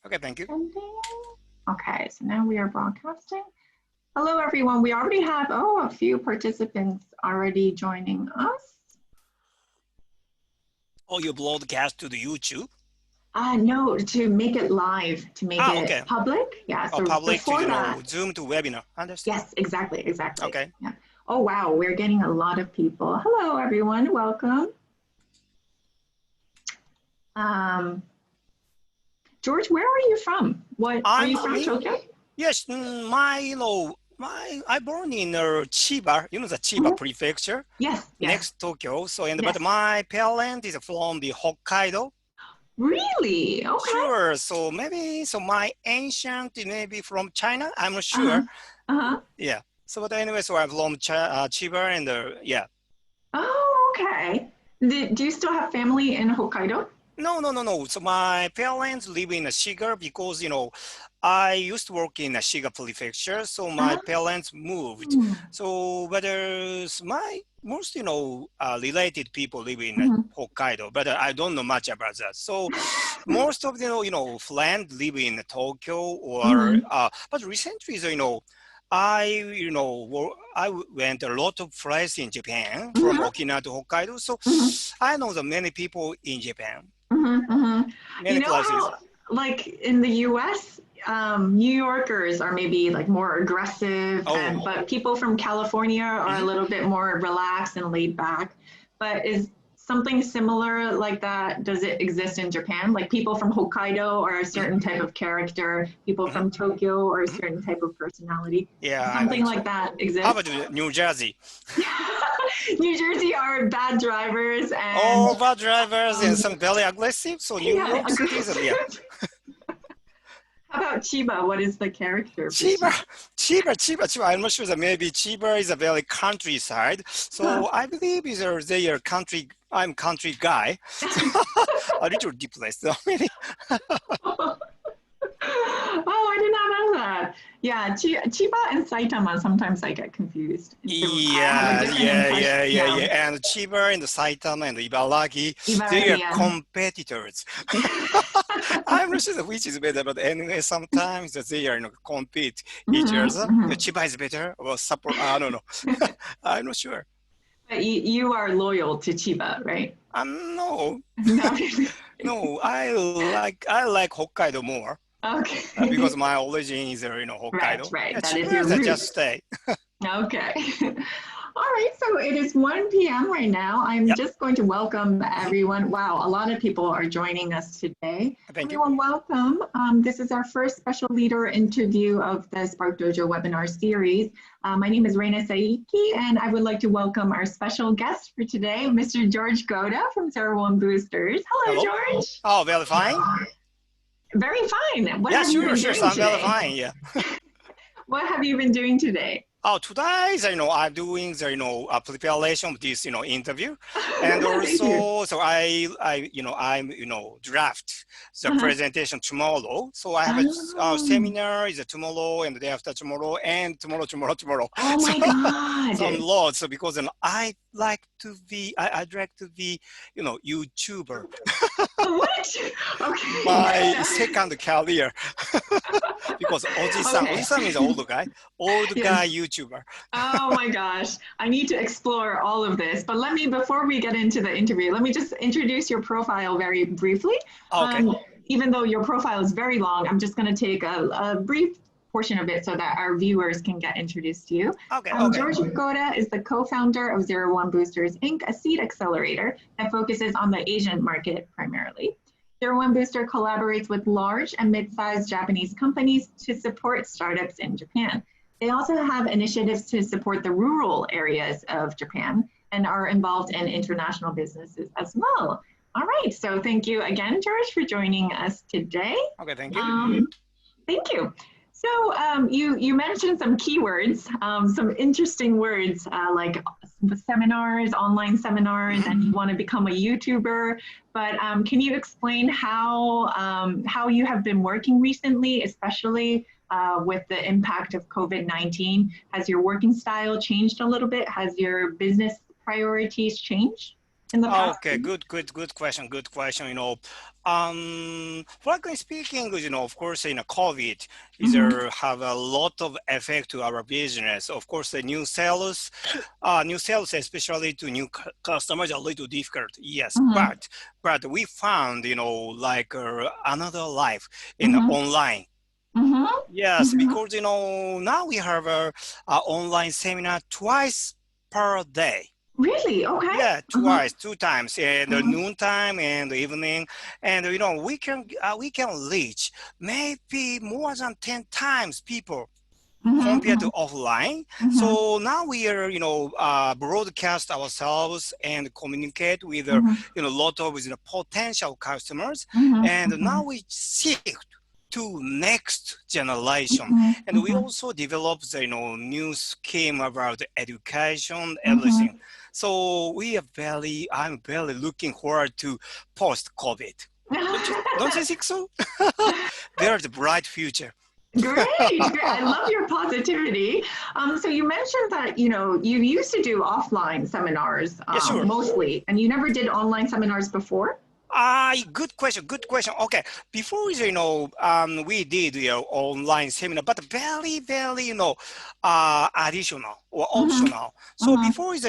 Okay, thank you. Okay, so now we are broadcasting. Hello, everyone. We already have, a few participants already joining us. Oh, you broadcast to the YouTube? No, to make it live, to make it okay. public. Yeah, so public before to, that, Zoom to webinar. Understand? Yes, exactly. Okay. Yeah. Oh, wow, we're getting a lot of people. Hello, everyone. Welcome. George, where are you from? Are you from Tokyo? Yes, I born in Chiba, the Chiba prefecture. Yes. Next Tokyo. So, but my parent is from the Hokkaido. Really? Okay. Sure. So my ancient maybe from China. I'm not sure. Yeah. So, but anyway, so I'm from Chiba and yeah. Oh, okay. Do you still have family in Hokkaido? No. So my parents live in Shiga because, I used to work in Shiga prefecture. So my parents moved. So, but my most, related people live in Hokkaido, but I don't know much about that. So most of the, friends live in Tokyo or, but recently, I went a lot of places in Japan from Okinawa to Hokkaido. So I know the many people in Japan. Many places. How, like in the US, New Yorkers are maybe like more aggressive, but people from California are a little bit more relaxed and laid back. But is something similar like that, does it exist in Japan? Like people from Hokkaido are a certain type of character, people from Tokyo are a certain type of personality. Yeah. Something like that exists. How about New Jersey? New Jersey are bad drivers and bad drivers and some very aggressive. So New York City is How about Chiba? What is the character? Chiba. I'm not sure that maybe Chiba is a very countryside. So I believe they are country. I'm country guy. A little depressed. I did not know that. Yeah, Chiba and Saitama, sometimes I get confused. Yeah. And Chiba and Saitama and Ibaraki, they are competitors. I'm not sure which is better, but anyway, sometimes they are compete each other. Chiba is better or support. I don't know. I'm not sure. But you are loyal to Chiba, right? No. No, I like Hokkaido more. Okay. Because my origin is Hokkaido. Right. Yeah, that is your root. Just stay. Okay. All right, so it is 1 p.m. right now. I'm just going to welcome everyone. Wow, a lot of people are joining us today. Everyone, welcome. This is our first special leader interview of the Sparkdojo webinar series. My name is Reina Saiki, and I would like to welcome our special guest for today, Mr. George Goda from Zero One Boosters. Hello, George. Oh, very fine. Very fine. What have you been doing today? I'm very fine, yeah. What have you been doing today? Oh, today, I'm doing the, preparation of this, interview. And also, so I'm draft the presentation tomorrow. So I have a seminar is tomorrow and the day after tomorrow and tomorrow. Oh my God. Some lots. So because I'd like to be, YouTuber. What? Okay. My second career. Because Oji-san is an old guy YouTuber. Oh my gosh. I need to explore all of this. But before we get into the interview, let me just introduce your profile very briefly. Okay. Even though your profile is very long, I'm just going to take a brief portion of it so that our viewers can get introduced to you. Okay. George Goda is the co-founder of Zero One Boosters, Inc., a seed accelerator that focuses on the Asian market primarily. Zero One Booster collaborates with large and mid-sized Japanese companies to support startups in Japan. They also have initiatives to support the rural areas of Japan and are involved in international businesses as well. All right, so thank you again, George, for joining us today. Okay, thank you. Thank you. So you mentioned some keywords, some interesting words like seminars, online seminars, and you want to become a YouTuber. But can you explain how you have been working recently, especially with the impact of COVID-19? Has your working style changed a little bit? Has your business priorities changed? in the past? Okay, good question. Good question. Frankly speaking, of course, COVID is have a lot of effect to our business. Of course, the new sales, especially to new customers, are a little difficult. Yes, but we found, like another life in online. Yes, because now we have a online seminar twice per day. Really? Okay. Yeah, twice, 2 times, in the noontime and the evening, and we can reach maybe more than 10 times people compared to offline. So now we are broadcast ourselves and communicate with a lot of potential customers, and now we shift to next generation, and we also develop the new scheme about education, everything. So I'm very looking forward to post-COVID. Don't you think so? There's a bright future. Great. I love your positivity. So you mentioned that, you used to do offline seminars mostly, and you never did online seminars before? Good question. Okay, before we did online seminar, but very additional or optional. So before we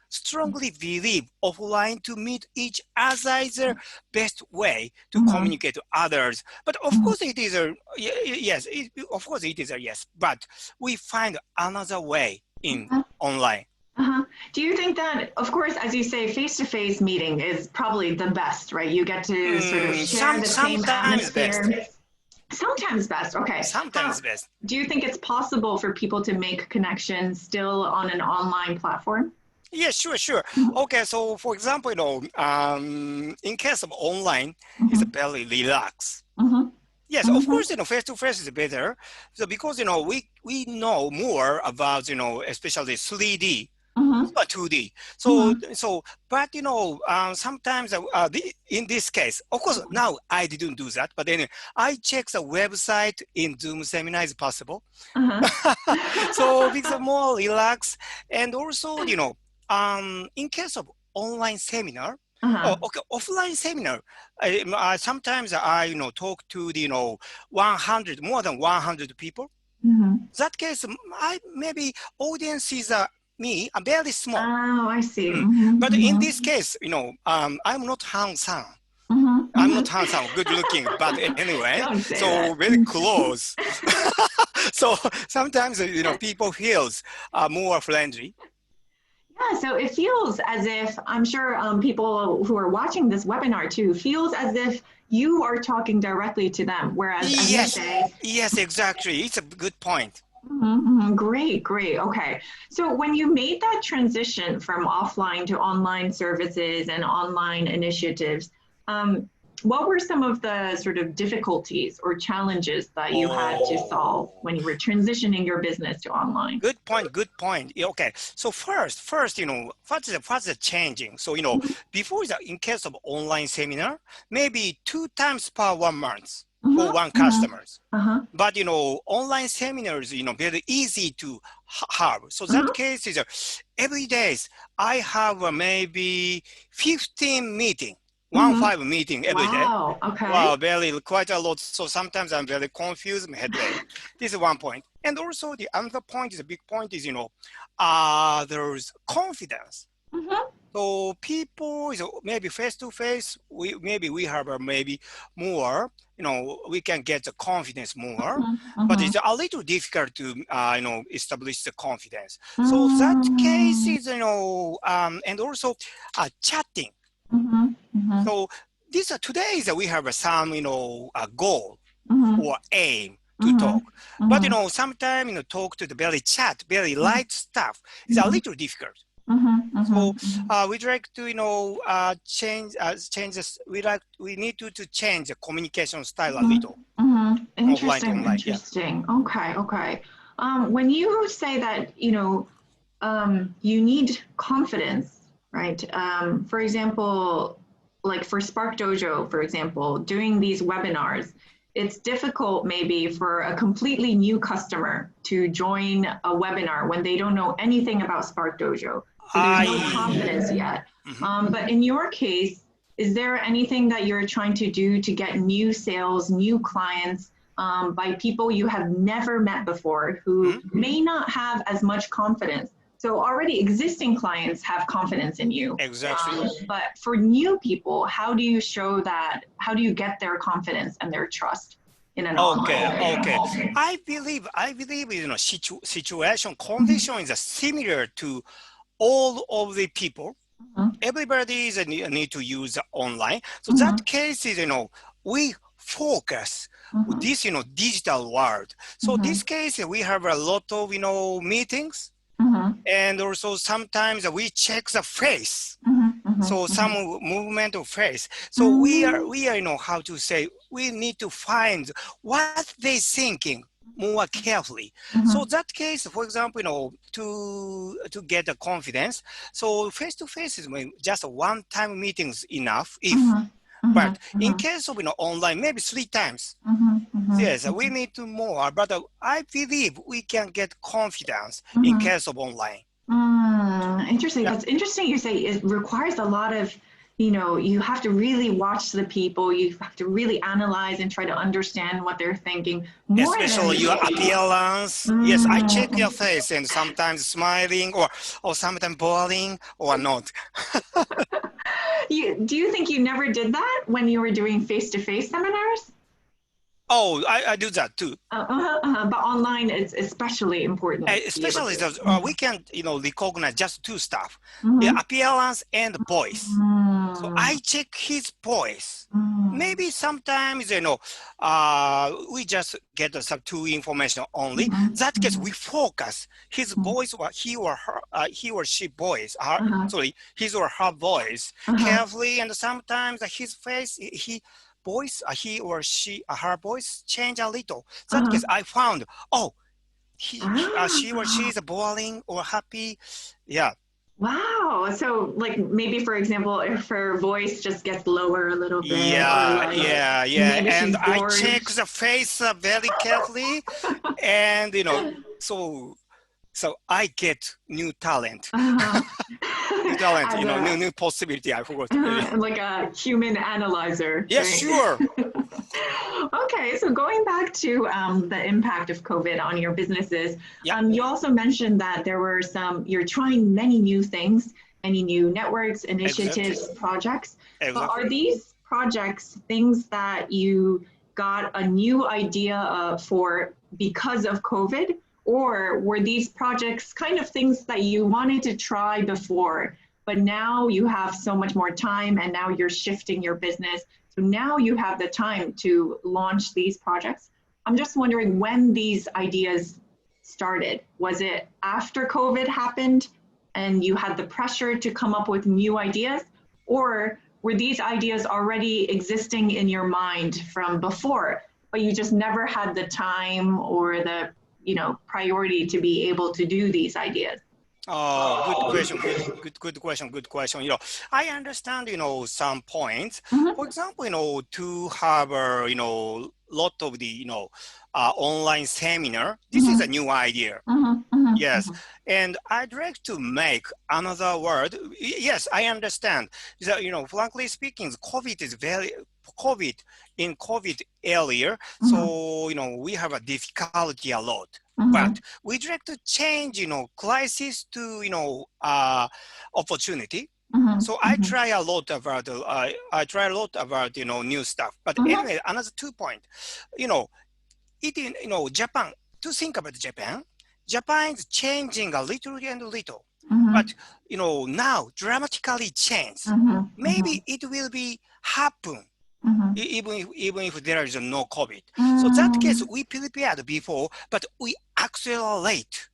strongly believe offline to meet each other is the best way to communicate to others. But of course it is yes. Of course it is a yes. But we find another way in online. Do you think that, of course, as you say, face-to-face meeting is probably the best, right? You get to sort of share the same atmosphere. Best. Sometimes best. Okay. Sometimes best. Do you think it's possible for people to make connections still on an online platform? Yeah, sure. Okay, so for example, in case of online, it's very relaxed. Yes, of course, face-to-face is better. So because, we know more about, especially 3D. But 2D. But sometimes in this case, of course, now I didn't do that. But anyway, I check the website in Zoom seminar is possible. So it's more relaxed, and also in case of online seminar. Offline seminar. Sometimes I talk to the more than 100 people. That case, maybe audiences are. I'm very small. Oh, I see. But in this case, I'm not handsome. I'm not handsome, good looking, but anyway, so very close. So sometimes, people feels more friendly. Yeah, so it feels as if, I'm sure people who are watching this webinar too, feels as if you are talking directly to them, whereas yes, exactly. It's a good point. Great. Okay. So when you made that transition from offline to online services and online initiatives, what were some of the sort of difficulties or challenges that you had to solve when you were transitioning your business to online? Good point. Okay. So first, what's the changing? So, before in case of online seminar, maybe 2 times per 1 month. For one customers, but online seminars, very easy to have. So that case is every day I have maybe 15 meeting, 15 meeting every day. Okay. Wow, quite a lot. So sometimes I'm very confused, headache. This is one point, and also the other point is a big point is there's confidence. So people is maybe face to face. We have maybe more. We can get the confidence more, but it's a little difficult to establish the confidence. So that case is and also chatting. So today we have some a goal or aim to talk, but sometimes talk to the very light stuff is a little difficult. So we'd like to change this. We need to change the communication style a little. Interesting. Online, interesting. Yeah. Okay. When you say that you need confidence, right? For example, like for Sparkdojo, for example, doing these webinars, it's difficult maybe for a completely new customer to join a webinar when they don't know anything about Sparkdojo. So there's no confidence yet. But in your case, is there anything that you're trying to do to get new sales, new clients by people you have never met before who may not have as much confidence? So already existing clients have confidence in you. Exactly. But for new people, how do you show that? How do you get their confidence and their trust in an online way? Okay. I believe situation condition is similar to all of the people. Everybody is need to use online. So that case is we focus this digital world. So this case we have a lot of meetings. And also sometimes we check the face. So some movement of face. So we are how to say, we need to find what they thinking more carefully. So that case, for example, to get the confidence. So face to face is just a one-time meetings enough. But in case of online, maybe 3 times. Yes, we need to more. But I believe we can get confidence in case of online. Interesting. That's interesting. You say it requires a lot of, you have to really watch the people. You have to really analyze and try to understand what they're thinking. Especially your appearance. Yes, I check your face and sometimes smiling or sometimes boring or not. Do you think you never did that when you were doing face-to-face seminars? Oh, I do that too. But online it's especially important. Especially we can, recognize just 2 stuff: appearance and voice. So I check his voice. Maybe sometimes, we just get some 2 information only. That case, we focus his voice or he or she voice. His or her voice carefully, and sometimes his face, voice, he or she, her voice change a little. That case, I found, she or she is boring or happy. Yeah. Wow. So like maybe, for example, if her voice just gets lower a little bit. Yeah. And I check the face very carefully. And, so I get new talent. New talent, new possibility. I forgot. Like a human analyzer. Yeah, right? Sure. Okay, so going back to the impact of COVID on your businesses, you also mentioned that you're trying many new things, many new networks, initiatives, projects. But are these projects things that you got a new idea for because of COVID? Or were these projects kind of things that you wanted to try before, but now you have so much more time and now you're shifting your business. So now you have the time to launch these projects. I'm just wondering when these ideas started. Was it after COVID happened and you had the pressure to come up with new ideas? Or were these ideas already existing in your mind from before, but you just never had the time or the priority to be able to do these ideas? Good question. Good question. I understand, some points. For example, to have a, lot of the, online seminar. This is a new idea. Yes. And I'd like to make another word. Yes, I understand. Frankly speaking, COVID earlier. So, we have a difficulty a lot. But we'd like to change, crisis to, opportunity. So I try a lot about, new stuff. But anyway, another 2 points. Japan, to think about Japan is changing a little and little. But, now dramatically change. Maybe it will be happen. Even if there is no COVID. So that case, we prepared before, but we accelerate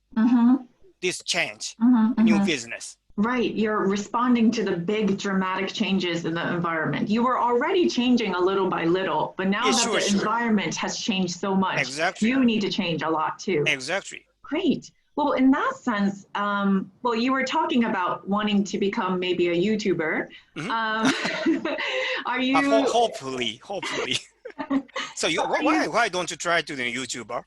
this change, new business. Right. You're responding to the big dramatic changes in the environment. You were already changing a little by little, but now that the environment has changed so much, you need to change a lot too. Exactly. Great. Well, in that sense, you were talking about wanting to become maybe a YouTuber. Are you? Hopefully. So why don't you try to be a YouTuber?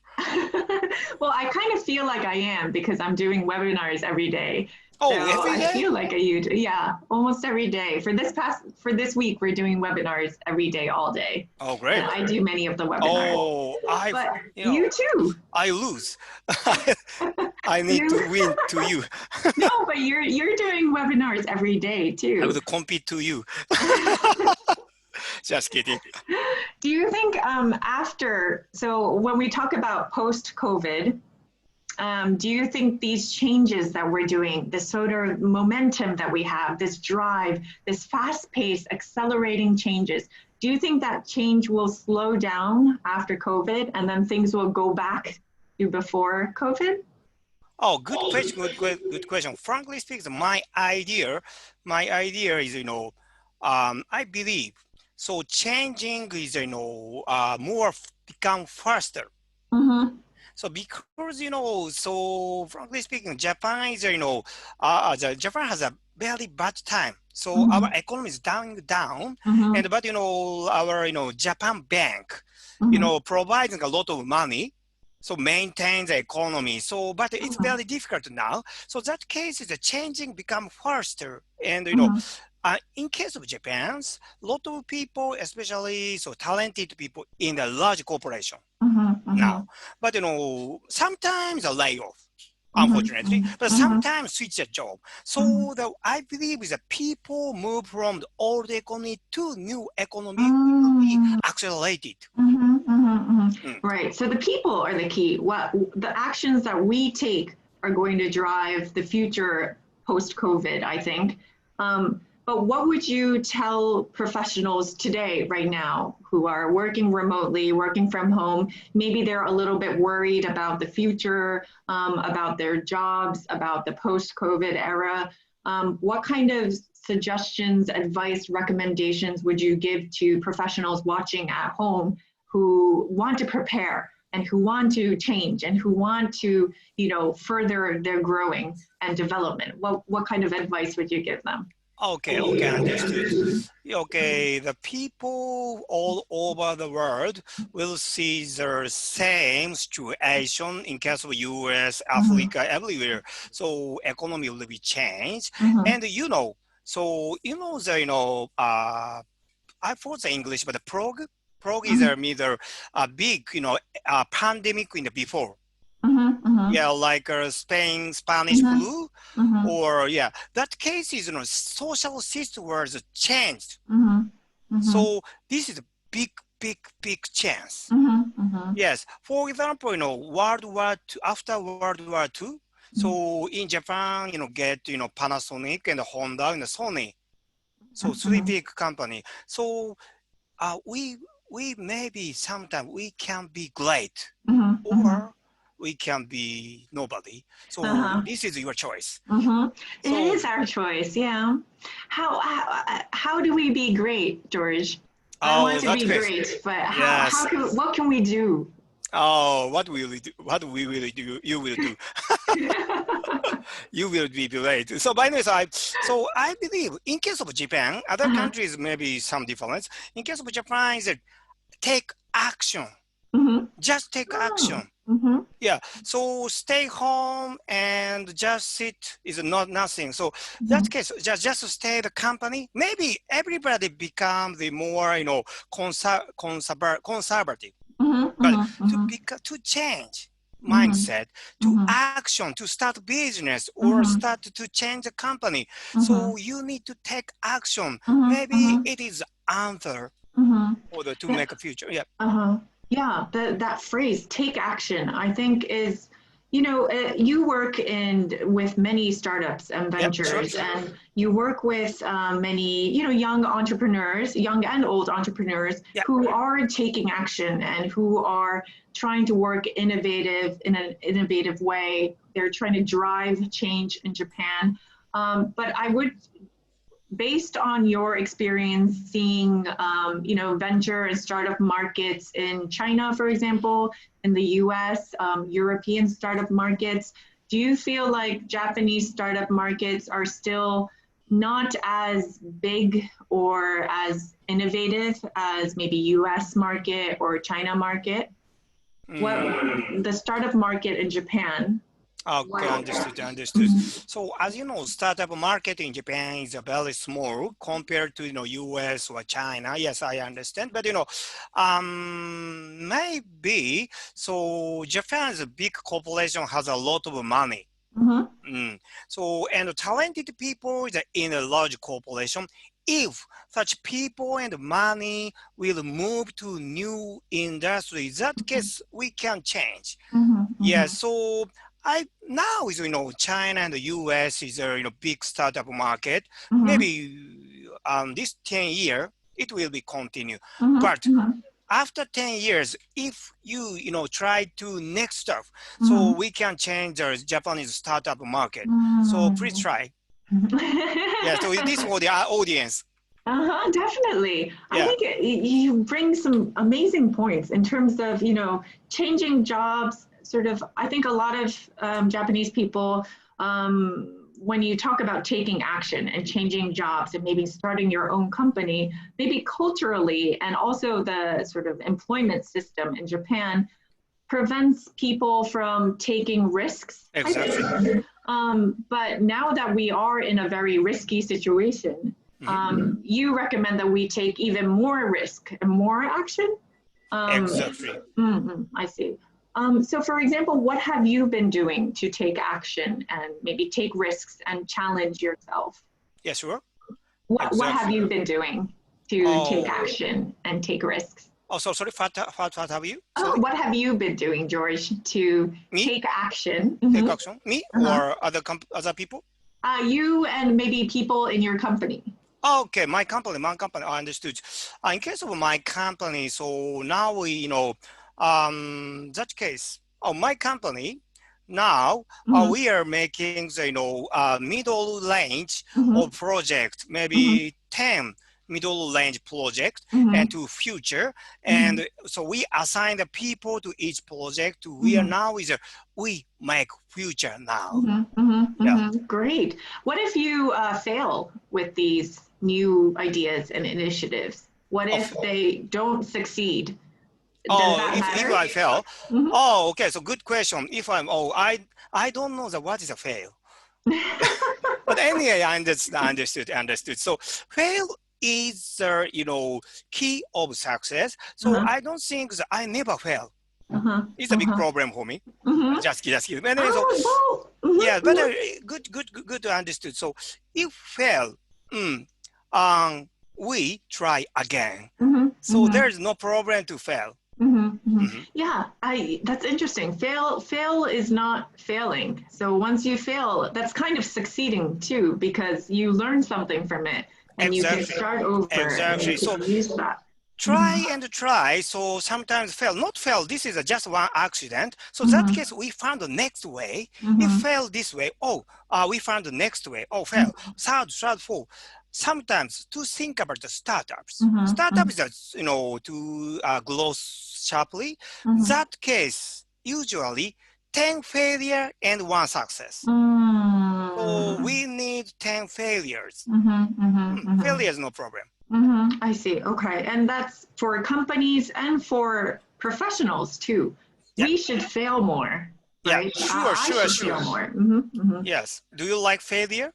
Well, I kind of feel like I am because I'm doing webinars every day. Oh, so every day? I feel like yeah, almost every day. For this week, we're doing webinars every day, all day. Oh, great. And I do many of the webinars. Oh, but you too. I lose. I need to win to you. No, but you're doing webinars every day too. I would compete to you. Just kidding. Do you think so when we talk about post-COVID, do you think these changes that we're doing, this sort of momentum that we have, this drive, this fast-paced, accelerating changes, do you think that change will slow down after COVID and then things will go back to before COVID? Oh, good question. Good question. Frankly speaking, my idea is, I believe so changing is, more become faster. Mm-hmm. So because, so frankly speaking, Japan is, Japan has a very bad time. So Mm-hmm. our economy is down, Mm-hmm. and but our Japan bank, Mm-hmm. providing a lot of money, so maintain the economy. So but it's very difficult now. So that case is changing, become faster, and in case of Japan, a lot of people, especially so talented people in the large corporation now, but sometimes a layoff. Unfortunately, but sometimes switch a job. So I believe that people move from the old economy to new economy will be accelerated. Right. So the people are the key. What the actions that we take are going to drive the future post-COVID, I think. But what would you tell professionals today, right now, who are working remotely, working from home? Maybe they're a little bit worried about the future, about their jobs, about the post-COVID era. What kind of suggestions, advice, recommendations would you give to professionals watching at home who want to prepare and who want to change and who want to, further their growing and development? What kind of advice would you give them? Okay, understood. Okay, the people all over the world will see the same situation in case of US, Africa, everywhere. So economy will be changed, and I forgot the English, but the prog is a big, pandemic in the before. Yeah, like Spain, Spanish flu, or that case is, social system was changed. So this is a big chance. Yes, for example, after World War II, so in Japan, get, Panasonic and Honda and Sony. So three big company. So we maybe sometimes we can be great, or we can be nobody. So this is your choice. It is our choice, yeah. How do we be great, George? I want to be great, but what can we do? Oh, what we really do, you will do. You will be great. So by the way, so I believe in case of Japan, other countries maybe some difference. In case of Japan, is take action. Just take action. Yeah. So stay home and just sit is not nothing. So that case, just stay the company. Maybe everybody become the more conservative. But to change mindset, to action, to start business or start to change the company. So you need to take action. Maybe it is answer order to make a future. Yeah. Yeah, that phrase, take action, I think is, you work with many startups and ventures, and you work with many, young entrepreneurs, young and old entrepreneurs who are taking action and who are trying to work in an innovative way. They're trying to drive change in Japan. But I would, based on your experience seeing, venture and startup markets in China, for example, in the US, European startup markets, do you feel like Japanese startup markets are still not as big or as innovative as maybe US market or China market? what the startup market in Japan. Okay, understood. So as you know, startup market in Japan is a very small compared to US or China. Yes, I understand. But maybe so Japan's big corporation has a lot of money. So and talented people in a large corporation. If such people and money will move to new industry, that case we can change. Yeah. So now is China and the US is a big startup market. Maybe this 10 year it will be continue. But after 10 years, if you try to next stuff, so we can change the Japanese startup market. So please try. Yeah. So this for the audience. Definitely. Yeah. I think you bring some amazing points in terms of changing jobs. Sort of, I think a lot of Japanese people, when you talk about taking action and changing jobs and maybe starting your own company, maybe culturally and also the sort of employment system in Japan prevents people from taking risks. Exactly. But now that we are in a very risky situation, you recommend that we take even more risk and more action? Exactly. I see. So for example, what have you been doing to take action and maybe take risks and challenge yourself? Yeah, sure. What have you been doing to take action and take risks? Oh, so sorry, what have you? What have you been doing, George, to take action? Take action? Me or other people? You and maybe people in your company. Okay, my company, I understood. In case of my company, so now we, that case, my company, now we are making the, middle range of project, maybe 10 middle range project and to future. And so we assign the people to each project. We are now we make future now. Great. What if you fail with these new ideas and initiatives? What if they don't succeed? Does that matter? If I fail, okay. So good question. If I don't know what is a fail. But anyway, I understood. So fail is the key of success. So I don't think that I never fail. It's a big problem for me. Just kidding. Anyway, yeah, but good understood. So if fail, we try again. So there's no problem to fail. Yeah, that's interesting. Fail is not failing. So once you fail, that's kind of succeeding too, because you learn something from it and you can start over and you can use that. Try and try. So sometimes fail, not fail. This is just one accident. So that case, we found the next way. If fail this way, we found the next way. Fail. Third, fourth. Sometimes to think about the startups. Startups is to grow sharply. That case, usually 10 failure and 1 success. So we need 10 failures. Failure is no problem. I see. Okay. And that's for companies and for professionals too. We should fail more. Right? Yeah, sure. Fail more. Yes. Do you like failure?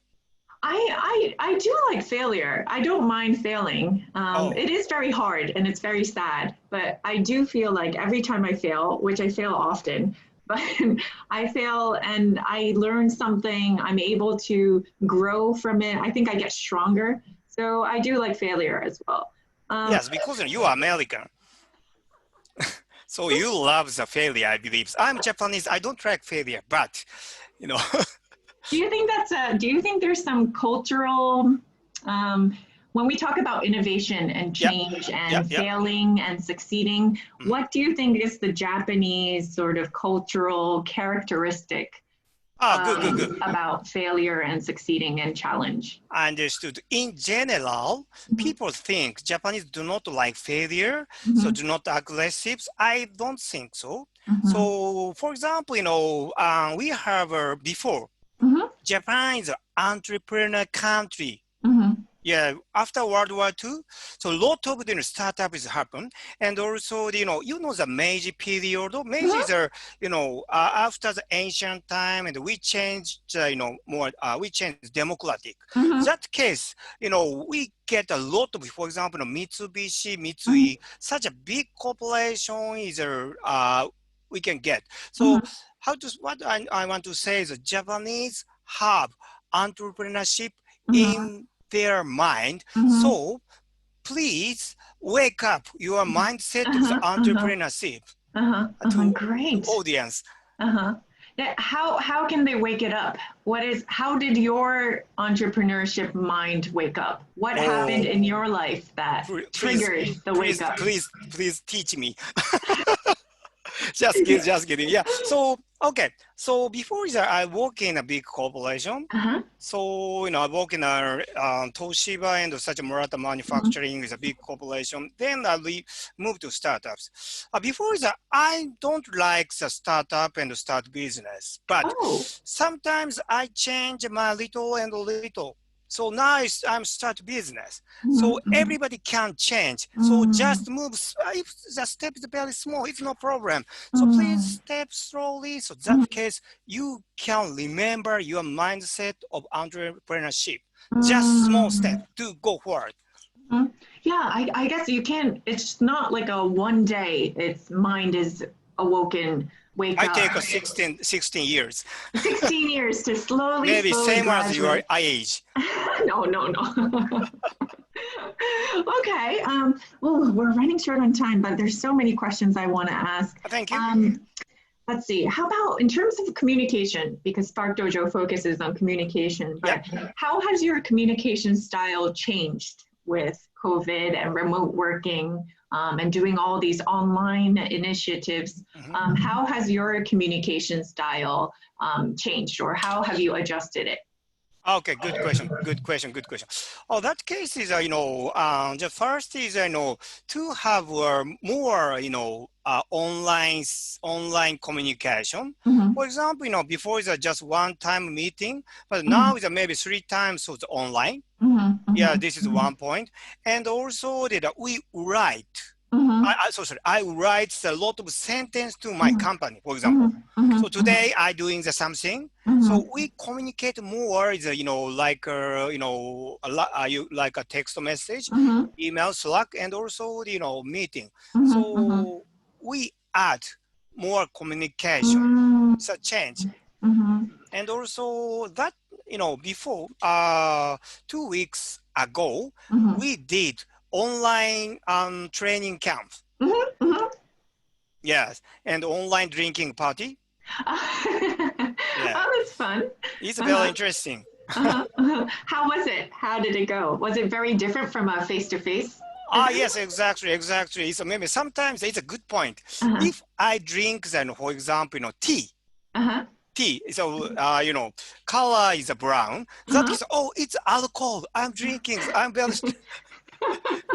I do like failure. I don't mind failing. It is very hard and it's very sad, but I do feel like every time I fail, which I fail often, but I fail and I learn something, I'm able to grow from it. I think I get stronger. So I do like failure as well. Yes, because you are American. So you love the failure, I believe. I'm Japanese. I don't like failure, but Do you think there's some cultural, when we talk about innovation and change and failing and succeeding, what do you think is the Japanese sort of cultural characteristic good. about failure and succeeding and challenge? Understood. In general, people think Japanese do not like failure, so do not aggressive. I don't think so. So, for example, we have before, Japan is an entrepreneur country. Yeah, after World War II, so a lot of startups happen, and also the Meiji period. Meiji is after the ancient time, and we changed more. We changed democratic. That case, we get a lot of, for example, Mitsubishi, Mitsui, such a big corporation is we can get. So what I want to say is the Japanese have entrepreneurship in their mind. So please wake up your mindset of the entrepreneurship to Great. audience. Yeah, how can they wake it up? How did your entrepreneurship mind wake up? What happened in your life that triggered the wake up? Please teach me. Just kidding. Yeah. So, okay. So before that, I work in a big corporation. So, I work in a Toshiba and such a Murata Manufacturing is a big corporation. Then I moved to startups. Before that, I don't like the startup and start business. But sometimes I change my little and little. So now I'm start business. So everybody can change. So just move. If the step is very small, it's no problem. So please step slowly. So that case, you can remember your mindset of entrepreneurship. Just small step to go forward. Yeah, I guess you can't. It's not like a one day. Its mind is awoken. Wake up. I take 16 years. 16 years to slowly, maybe slowly same graduate. as your age. No. Okay. Well, we're running short on time, but there's so many questions I want to ask. Thank you. Let's see. How about in terms of communication? Because SparkDojo focuses on communication, but how has your communication style changed with COVID and remote working? And doing all these online initiatives, how has your communication style changed, or how have you adjusted it? Okay, good question. Oh, that case is, the first is, to have more, online communication. For example, before it's just one-time meeting, but now it's maybe 3 times so it's online. Yeah, this is one point. And also that we write. I write a lot of sentence to my company, for example. So today I doing something. So we communicate more, like like a text message, email, Slack, and also meeting. So we add more communication. It's a change. And also that before 2 weeks ago, we did online training camp. Yes, and online drinking party. Yeah. Oh, that's fun. It's very interesting. How was it? How did it go? Was it very different from a face-to-face? Yes, exactly. So maybe sometimes it's a good point. If I drink, then, for example, tea. Tea. So, color is brown. That is, it's alcohol. I'm drinking. I'm very...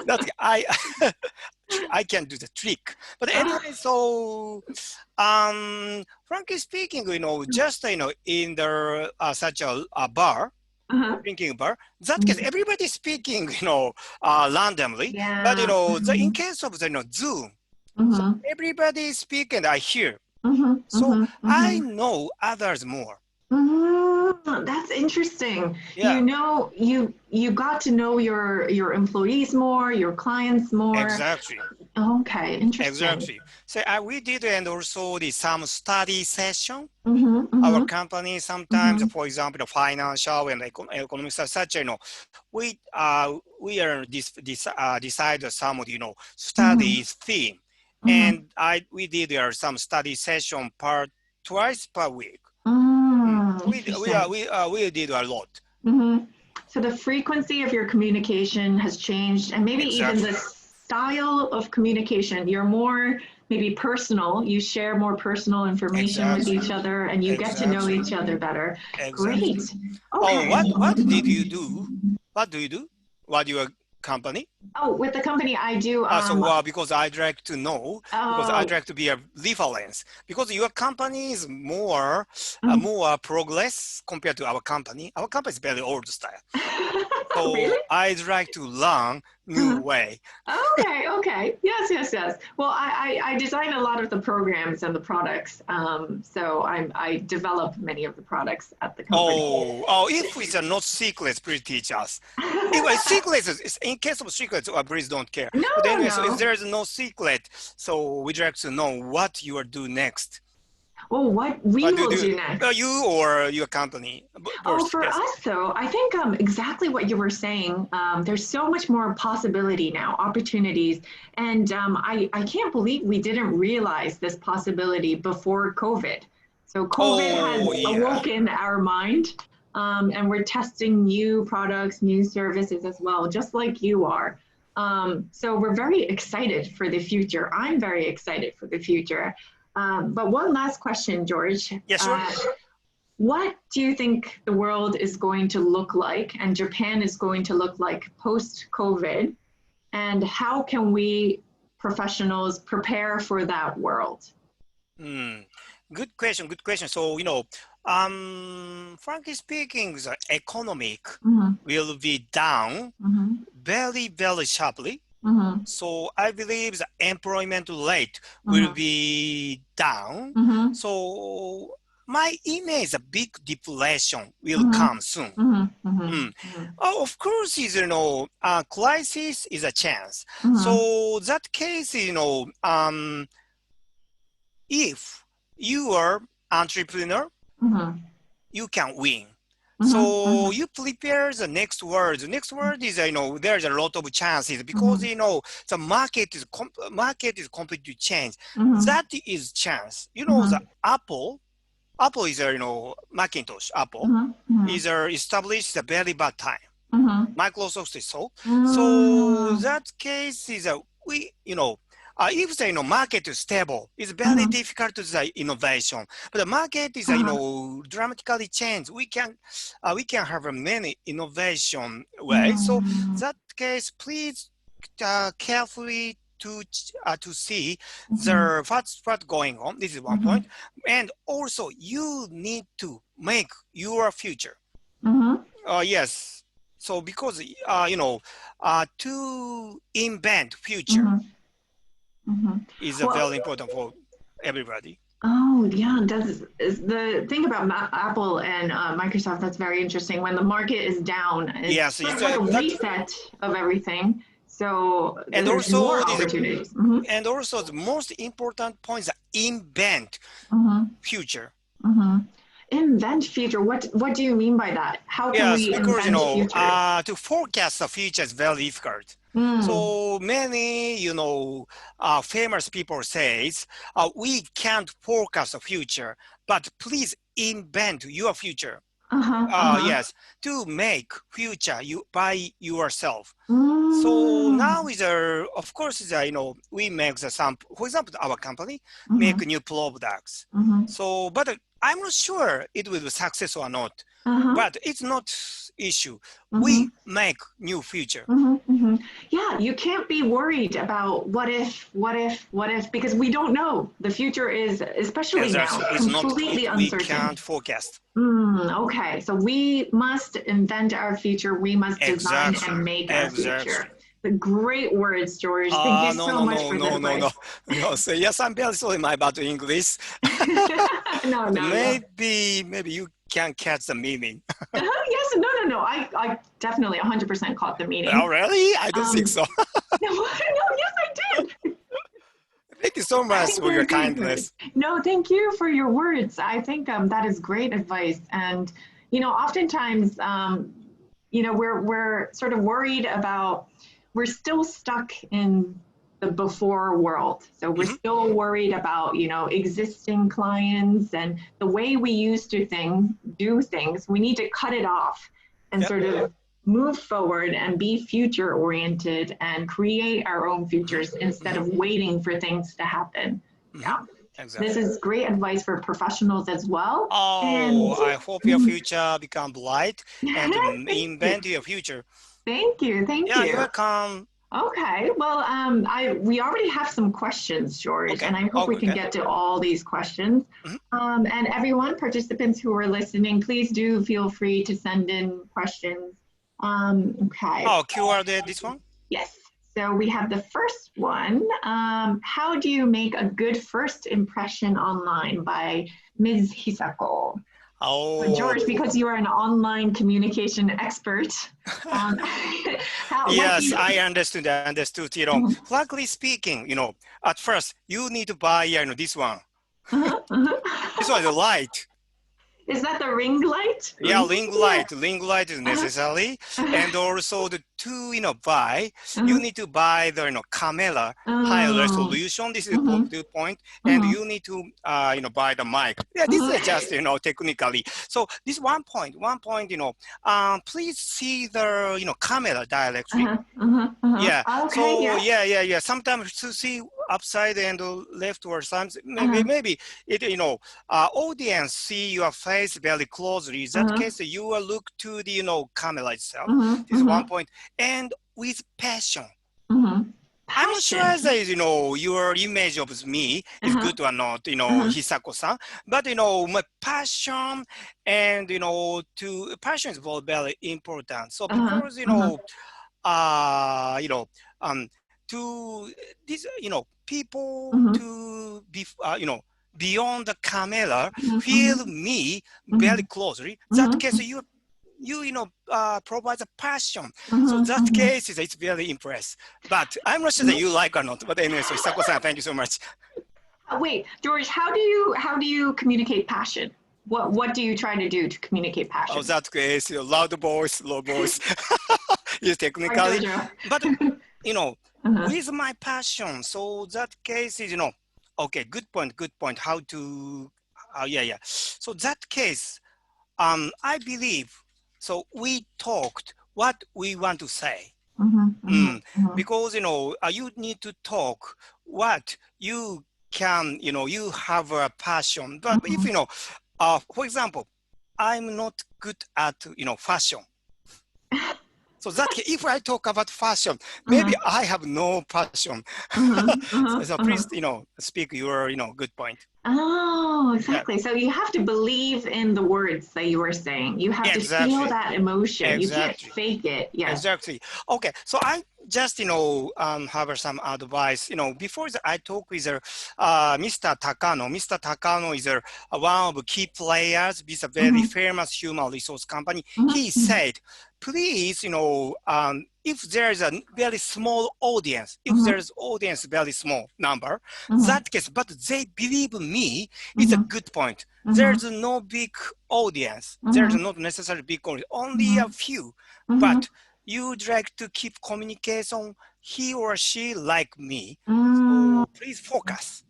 That I can do the trick. But anyway, so frankly speaking, just in the such a bar, drinking bar, that case everybody speaking, randomly. Yeah. But in case of the Zoom, so everybody speak and I hear. So I know others more. That's interesting. Yeah. You got to know your employees more, your clients more. Exactly. Okay, interesting. Exactly. So we did, and also some study session. Our company sometimes, for example, the financial and economic such, we are decide some studies theme, and we did some study session twice per week. We did a lot. So the frequency of your communication has changed, and maybe even the style of communication. You're more maybe personal. You share more personal information with each other, and you get to know each other better. Great. Okay. What did you do? What do you do? What your company? Oh, with the company I do. Because I'd like to know, because I'd like to be a reference, because your company is more progress compared to our company. Our company is very old style. So Really? I'd like to learn new way. Okay. Yes. Well, I design a lot of the programs and the products. So I develop many of the products at the company. If it's not secret, please teach us. If it's secret, in case of secrets, please don't care. But anyway, so if there is no secret, so we'd like to know what you will do next. Well, what we will do next. You or your company? For us, though, I think exactly what you were saying. There's so much more possibility now, opportunities. And I can't believe we didn't realize this possibility before COVID. So COVID has awoken our mind, and we're testing new products, new services as well, just like you are. So we're very excited for the future. I'm very excited for the future. But one last question, George. Yes, sure. What do you think the world is going to look like and Japan is going to look like post-COVID? And how can we professionals prepare for that world? Good question. So, frankly speaking, the economic will be down very, very sharply. So I believe the employment rate will be down. So my image, a big deflation will come soon. Of course, crisis is a chance. So that case, if you are entrepreneur, you can win. So you prepare the next word. The next word is, there's a lot of chances because, the market is completely changed. That is chance. The Apple is, Macintosh, Apple is established a very bad time. Microsoft is so. So that case is, if the market is stable, it's very difficult to the innovation. But the market is dramatically changed. We can have many innovation ways. So that case, please carefully to see what's going on. This is one point. And also, you need to make your future. Yes. So because to invent future. Is very important for everybody. Oh, yeah. Is the thing about Apple and Microsoft that's very interesting. When the market is down, it's sort of like a reset of everything. So there's more opportunities. And also the most important point is invent future. Invent future. What do you mean by that? How can we invent future? To forecast the future is very difficult. So many, famous people says, we can't forecast the future, but please invent your future. Yes, to make future by yourself. So now is of course, we make for example, our company make new products. So, but I'm not sure it will be success or not. But it's not issue. We make new future. Yeah, you can't be worried about what if, because we don't know. The future is, especially now, completely uncertain. We can't forecast. Okay, so we must invent our future. We must design and make our future. The great words, George. Thank you so much for this advice. No. So yes, I'm very sorry about English. No. Maybe you can catch the meaning. Yes, no. I definitely 100% caught the meaning. Oh, really? I don't think so. No, yes, I did. Thank you so much for your kindness. No, thank you for your words. I think that is great advice. And, oftentimes, we're sort of worried about, we're still stuck in the before world. So we're still worried about, existing clients and the way we used to do things. We need to cut it off and sort of move forward and be future oriented and create our own futures instead of waiting for things to happen. Yeah. Exactly. This is great advice for professionals as well. I hope your future become bright and invent your future. Thank you. Yeah, you're welcome. Okay, well, we already have some questions, George, Okay. and I hope we can get to all these questions. And everyone, participants who are listening, please do feel free to send in questions. Okay. Oh, QR this one? Yes. So we have the first one. How do you make a good first impression online by Ms. Hisako? Oh. George, because you are an online communication expert. Yes, I understood. Frankly speaking, at first you need to buy, this one. This one is light. Is that the ring light? Yeah, ring light. Ring light is necessary. And also to buy, you need to buy the camera high resolution. This is a good point. And you need to buy the mic. Yeah, this is just technically. So this one point, please see the camera directly. Yeah. Okay, so yeah. Sometimes to see upside and left or something, maybe it audience see your face very closely. In that case, you will look to the camera itself. This is one point. And with passion. I'm not sure that your image of me is good or not, Hisako-san. But my passion and passion is both very important. So because to this people to be beyond the camera feel me very closely. That case you provide a passion. So that case it's very impressive. But I'm not sure that you like or not. But anyway, so Hisako-san, thank you so much. Wait, George, how do you communicate passion? What do you try to do to communicate passion? Oh, that case, loud voice, low voice. Yes, technically. But with my passion, so that case is okay, good point. How to So that case, I believe, so we talked what we want to say. Because, you need to talk what you can, you have a passion. But if, for example, I'm not good at, fashion. So that if I talk about fashion, maybe I have no passion. So please, speak your, good point. Oh, exactly. Yeah. So you have to believe in the words that you are saying. You have to feel that emotion. You can't fake it. Yeah. Exactly. Okay. So I just, have some advice. Before I talk with Mr. Takano. Mr. Takano is one of key players with a very famous human resource company. He said, please, if there is a very small audience, if there's audience very small number, that case, but they believe me is a good point. There's no big audience. There's not necessarily big audience, only a few. But you'd like to keep communication, he or she like me. So please focus.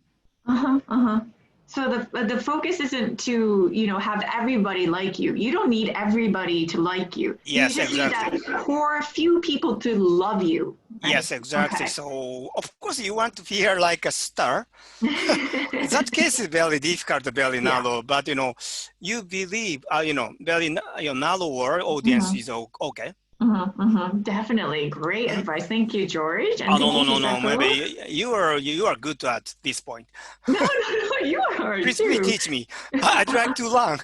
So the focus isn't to, have everybody like you. You don't need everybody to like you. Yes, you just exactly. need that core few people to love you. Right? Yes, exactly. Okay. So of course you want to feel like a star. That case is very difficult, very narrow. But you believe, very narrower audience is okay. Definitely. Great advice. Thank you, George. And no. Maybe you are good at this point. No, you are. Please teach me. I'd like to learn.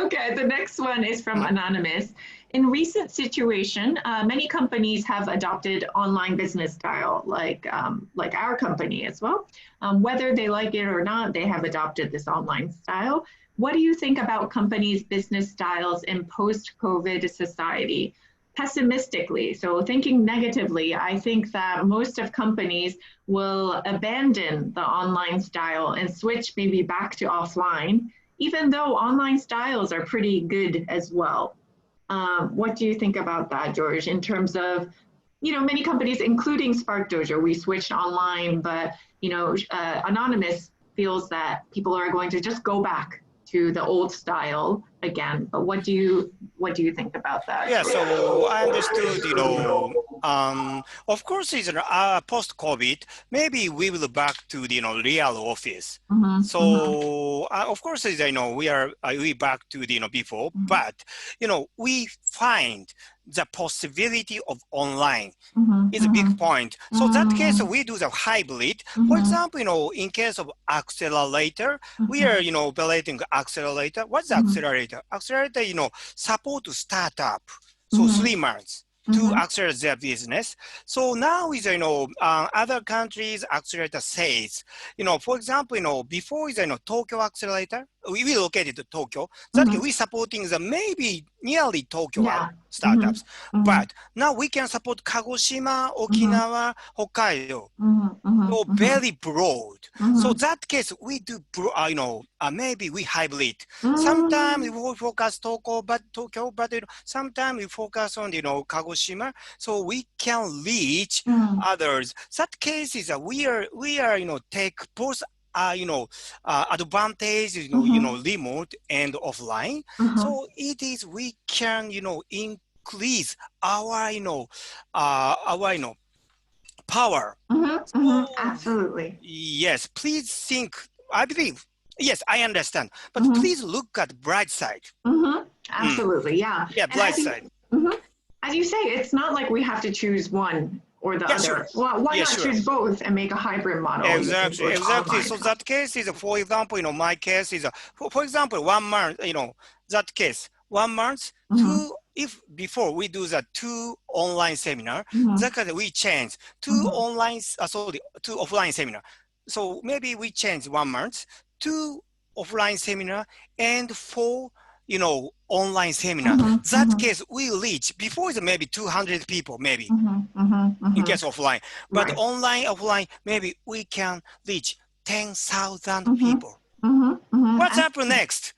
Okay, the next one is from Anonymous. In recent situation, many companies have adopted online business style, like our company as well. Whether they like it or not, they have adopted this online style. What do you think about companies' business styles in post-COVID society? Pessimistically, so thinking negatively, I think that most of companies will abandon the online style and switch maybe back to offline, even though online styles are pretty good as well. What do you think about that, George, in terms of, many companies, including Sparkdojo, we switched online, but, Anonymous feels that people are going to just go back to the old style again. But what do you think about that? Yeah, so I understood, of course, it's post-COVID, maybe we will back to the, real office. So, of course, as I know, we back to the, before, but, we find the possibility of online is a big point. So that case, we do the hybrid. For example, in case of accelerator, we are, operating accelerator. What's the accelerator? Accelerator, support startup. So 3 months to accelerate their business. So now is, other countries accelerator says, for example, before is, Tokyo accelerator, we located to Tokyo. That we supporting the maybe nearly Tokyo startups. But now we can support Kagoshima, Okinawa, Hokkaido. So very broad. So that case we do, maybe we hybrid. Sometimes we focus Tokyo, but sometimes we focus on, Kagoshima. So we can reach others. That case is we are, take both advantage, remote and offline. So it is, we can, increase our, power. Absolutely. Yes, please think, I believe, yes, I understand, but please look at the bright side. Absolutely, yeah. Yeah, bright side. As you say, it's not like we have to choose one or the other. Sure. Well, why not choose both and make a hybrid model? Exactly. So that case is, for example, my case is, for example, 1 month, that case, 1 month, if before we do the 2 online seminar, that case we change 2 online, two offline seminar. So maybe we change 1 month, 2 offline seminar and 4, online seminar. That case we reach, before is maybe 200 people, maybe, in case offline. But online, offline, maybe we can reach 10,000 people. What's up next?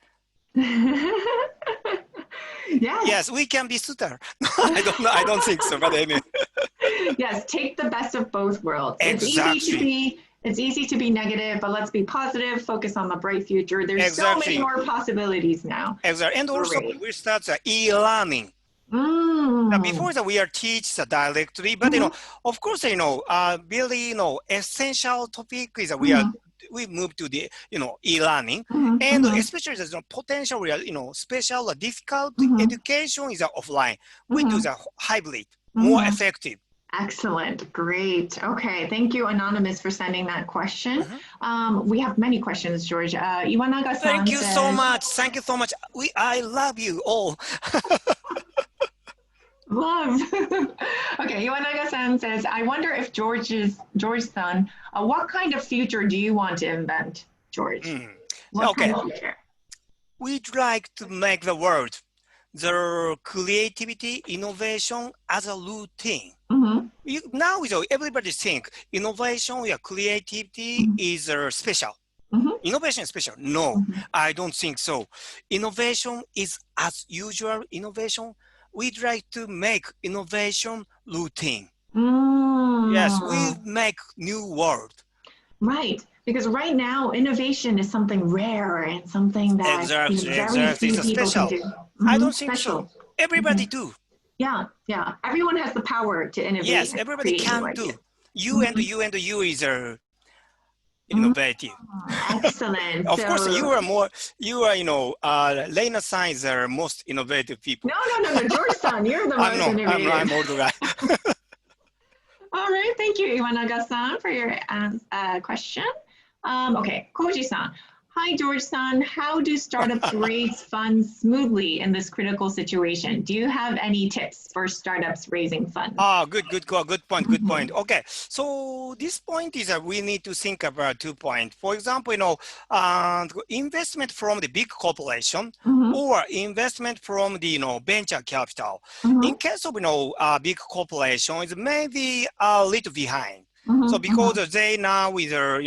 Yes, we can be suitor. I don't know. I don't think so, but anyway. Yes, take the best of both worlds. Exactly. It's easy to be negative, but let's be positive, focus on the bright future. There's so many more possibilities now. Exactly. And also we start the e-learning. Now, before that, we are teach directly, but of course, really, essential topic is that we move to the, e-learning, and especially the potential, special or difficult education is offline. We do the hybrid, more effective. Excellent. Great. Okay. Thank you, Anonymous, for sending that question. We have many questions, George. Iwanaga-san Thank you so much. Thank you so much. I love you all. Love. Okay. Iwanaga-san says, I wonder if George-san, what kind of future do you want to invent, George? What kind of future? We'd like to make the world, the creativity, innovation as a routine. Now everybody think innovation or creativity is special. Innovation is special. No, I don't think so. Innovation is as usual. Innovation, we'd like to make innovation routine. Yes, we make new world. Right. Because right now, innovation is something rare and something that very few people can do. I don't think so. Everybody do. Yeah. Everyone has the power to innovate. Yes, everybody can do. You and you is innovative. Excellent. Of course, Reina-san is the most innovative people. No, George-san, you're the most innovative. I'm older guy. All right, thank you, Iwanaga-san, for your question. Okay, Koji-san. Hi, George-san. How do startups raise funds smoothly in this critical situation? Do you have any tips for startups raising funds? Good point. Okay, so this point is that we need to think about 2 points. For example, investment from the big corporation or investment from the venture capital. In case of big corporation, it's maybe a little behind. So because they now either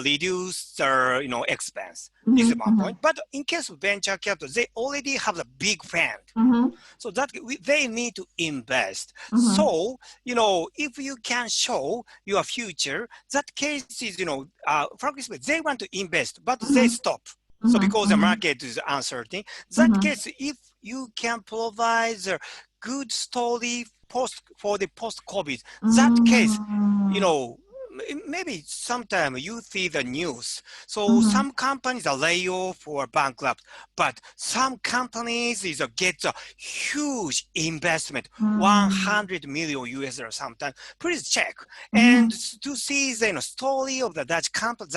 reduce their expense. This is one point. But in case of venture capital, they already have a big fund. So that they need to invest. So if you can show your future, that case is for example, they want to invest, but they stop. So because the market is uncertain, that case, if you can provide a good story for the post-COVID, that case, maybe sometime you see the news. So some companies are lay off or bankrupt, but some companies get a huge investment, 100 million US or sometimes. Please check and to see the story of the Dutch company,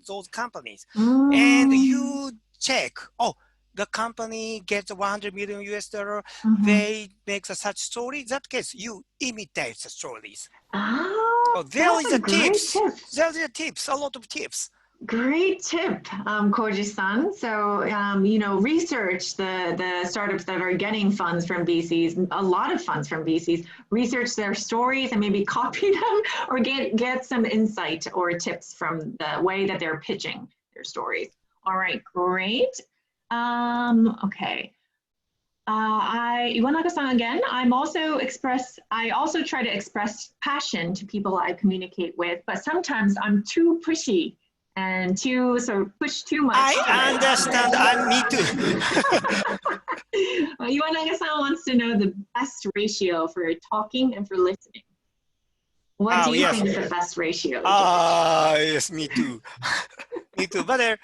those companies, and you check. Oh, the company gets 100 million US dollar. They make such story. That case, you imitate the stories. Oh, there is that's a a great tips. tip. There's a tips, a lot of tips. Great tip, Koji-san. So, research the startups that are getting funds from VCs, a lot of funds from VCs, research their stories and maybe copy them or get some insight or tips from the way that they're pitching their stories. All right, great. Okay. Iwanaka-san again, I also try to express passion to people I communicate with, but sometimes I'm too pushy and push too much. I understand. Me too. Iwanaka-san wants to know the best ratio for talking and for listening. What do you think is the best ratio? Yes, me too. Me too. But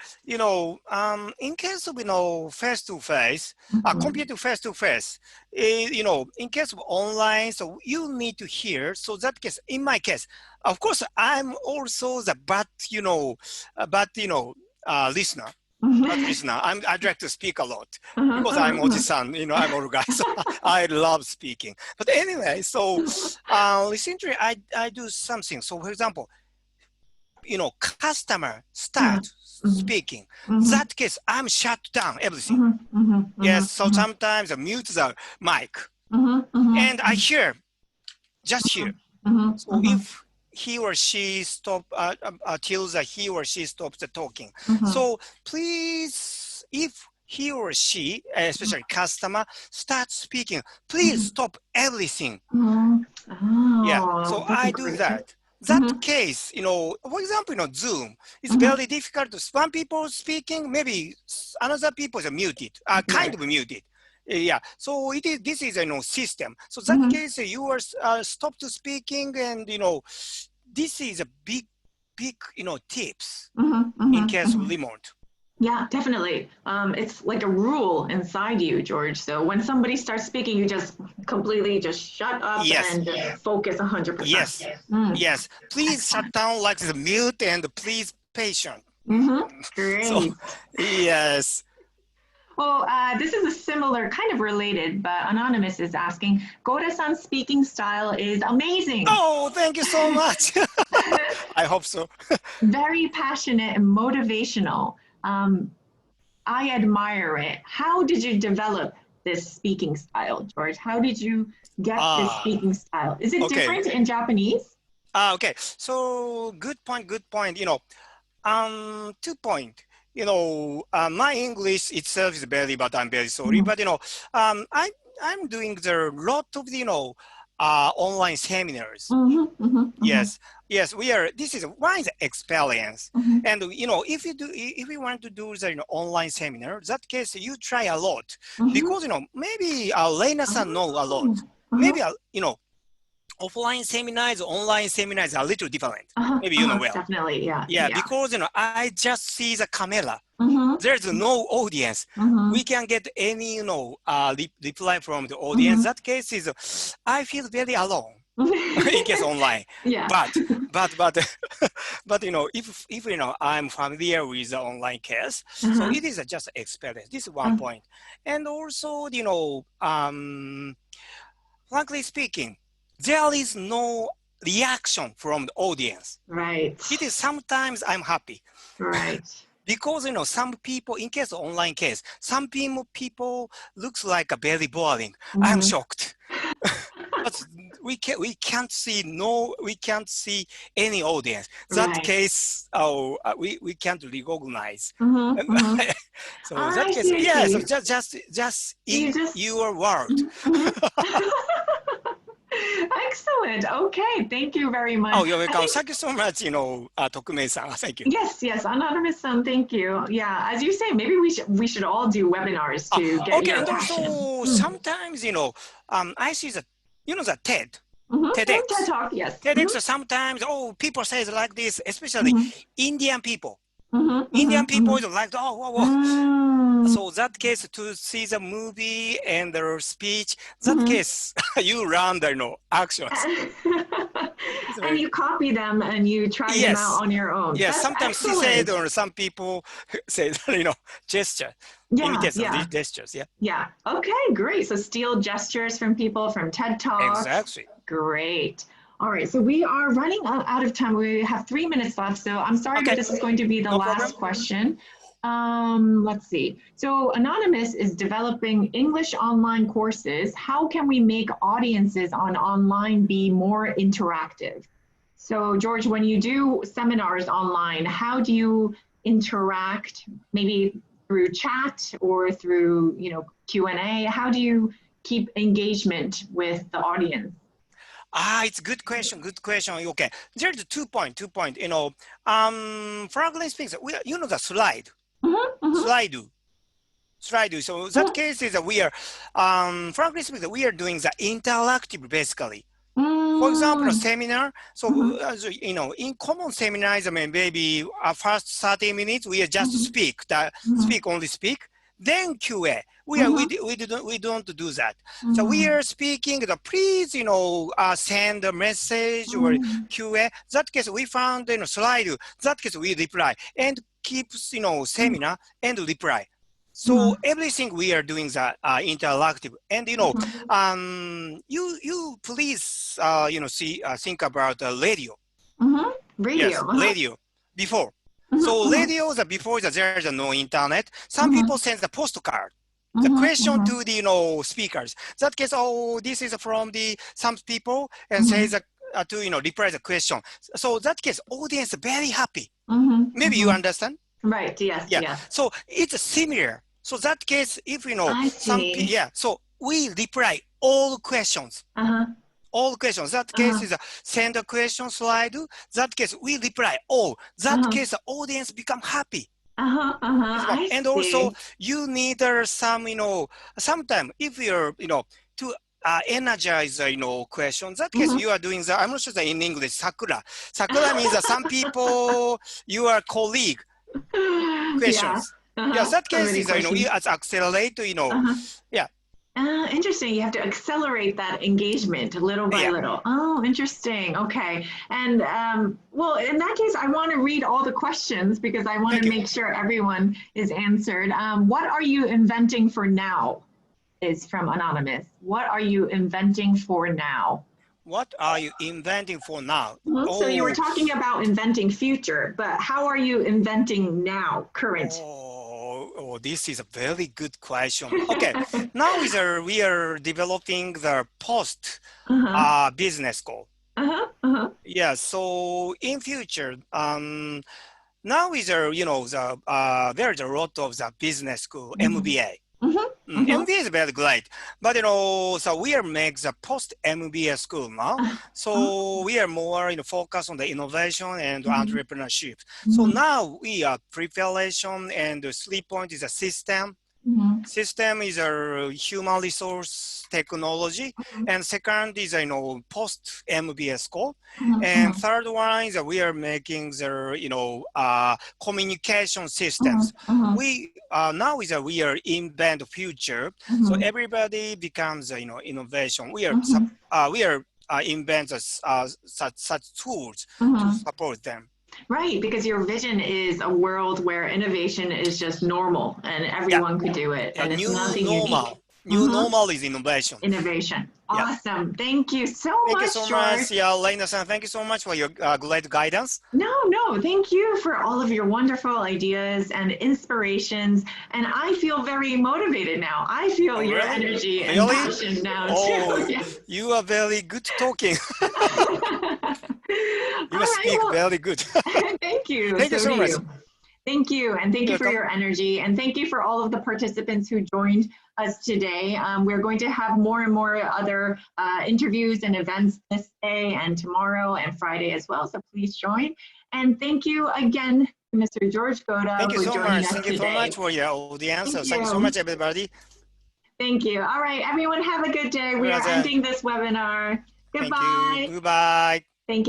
in case of face-to-face, compared to face-to-face, in case of online, so you need to hear. So that case, in my case, of course, I'm also the listener. I'd like to speak a lot because I'm Oji-san, I'm old guy, so I love speaking. But anyway, so recently I do something. So for example, customer start speaking. That case, I'm shut down everything. Yes, so sometimes I mute the mic and I just hear. So if he or she stop till he or she stops the talking. So please, if he or she, especially customer, starts speaking, please stop everything. Yeah, so I do that. That case, for example, Zoom, it's very difficult to one people speaking, maybe another people are muted, kind of muted. Yeah, so this is a system. So that case, you are stopped speaking, and this is a big tips in case of remote. Yeah, definitely. It's like a rule inside you, George. So when somebody starts speaking, you just completely just shut up and focus 100%. Yes, yes. Please shut down like the mute and please patient. Great. So, yes. Well, this is a similar, kind of related, but Anonymous is asking, Goda-san's speaking style is amazing. Oh, thank you so much. I hope so. Very passionate and motivational. I admire it. How did you develop this speaking style, George? How did you get this speaking style? Is it different in Japanese? Okay, so good point. 2 point. My English itself is very bad. I'm very sorry, but I'm doing the lot of online seminars. Yes, we are. This is one experience, and if you want to do the online seminar, that case you try a lot because maybe Reina-san know a lot. Maybe offline seminars, online seminars are a little different. Maybe you know well. Definitely, yeah. Yeah, because I just see the camera. There's no audience. We can get any reply from the audience. That case is I feel very alone in case online. Yeah. But if I'm familiar with the online case, so it is just experience. This is one point, and also frankly speaking, there is no reaction from the audience. Right. It is sometimes I'm happy. Right. Because some people, in case of online case, some people looks like a very boring. I'm shocked. But we can't see any audience. That case, we can't recognize. So that case, so just in your world. I excellent. Okay, thank you very much. Oh, you're welcome. Thank you so much, Tokume-san. Thank you. Yes, anonymous-san, thank you. Yeah, as you say, maybe we should all do webinars to get okay, your and passion. also sometimes, I see the TED. TEDx. TED Talk, yes. TEDx sometimes, people say it like this, especially Indian people. Indian people is like, So that case, to see the movie and the speech, that case, you learn the actions. And you copy them and you try them out on your own. Yes, That's sometimes she said, or some people say, gesture, imitation these gestures. Yeah. Okay, great. So steal gestures from people from TED Talks. Exactly. Great. All right, so we are running out of time. We have 3 minutes left, so I'm sorry, but this is going to be the last question. Let's see. So Anonymous is developing English online courses. How can we make audiences on online be more interactive? So George, when you do seminars online, how do you interact, maybe through chat or through, Q&A? How do you keep engagement with the audience? It's a good question. Okay, there's two point. Frankly speaking, the slide. Slide. So that case is that we are, frankly speaking, we are doing the interactive basically. For example, a seminar. So, in common seminars, maybe first 30 minutes, we are just speak, only speak. Then QA. We don't do that. So we are speaking. Please, send a message or QA. That case, we found slide. That case, we reply and keep seminar and reply. So everything we are doing the interactive. And you please think about radio. Radio. Yes, radio before. So radio before there's no internet. Some people send the postcard. The question to the speakers. That case, this is from some people and says to reply the question. So that case, audience very happy. Maybe you understand? Right. Yes. Yeah. So it's similar. So that case, if so we reply all questions. All questions. That case is send a question slide. That case we reply all. That case the audience become happy. And also you need some sometime if you're to energize questions. That case you are doing I'm not sure that in English sakura. Sakura means that some people your colleague questions. That case is as accelerate. Interesting. You have to accelerate that engagement little by little. Oh, interesting. Okay. And well, in that case, I want to read all the questions because I want to make sure everyone is answered. What are you inventing for now? Is from Anonymous. What are you inventing for now? What are you inventing for now? So you were talking about inventing future, but how are you inventing now, current? This is a very good question. Okay, now we are developing the post business goal. Yeah, so in future, now there's a lot of the business school, MBA. MBA is very great, but so we are make the post MBA school now. So we are more focused on the innovation and entrepreneurship. So now we are preparation and the 3 point is a system. System is a human resource technology, and second is post MBA school, and third one is we are making the communication systems. We now we are invent future, so everybody becomes innovation. We are invent such tools to support them. Right, because your vision is a world where innovation is just normal and everyone could do it. And it's nothing unique. New normal is innovation. Innovation. Awesome. Thank you so much. Thank you so much. Yeah, Reina-san, thank you so much for your great guidance. No, thank you for all of your wonderful ideas and inspirations. And I feel very motivated now. I feel your energy and passion now too. Yes. You are very good talking. You speak very good. Thank you. Thank you so much. Thank you, and thank you for Welcome. your energy, and thank you for all of the participants who joined us today. We're going to have more and more other interviews and events this day and tomorrow and Friday as well, so please join. And thank you again to Mr. George Goda Thank you for so joining much. us Thank you so today. much for your audience. Thank Thank you so you. much, everybody. Thank you. All right, everyone have a good day. We are ending this webinar. Thank Goodbye. you. Goodbye. Thank you.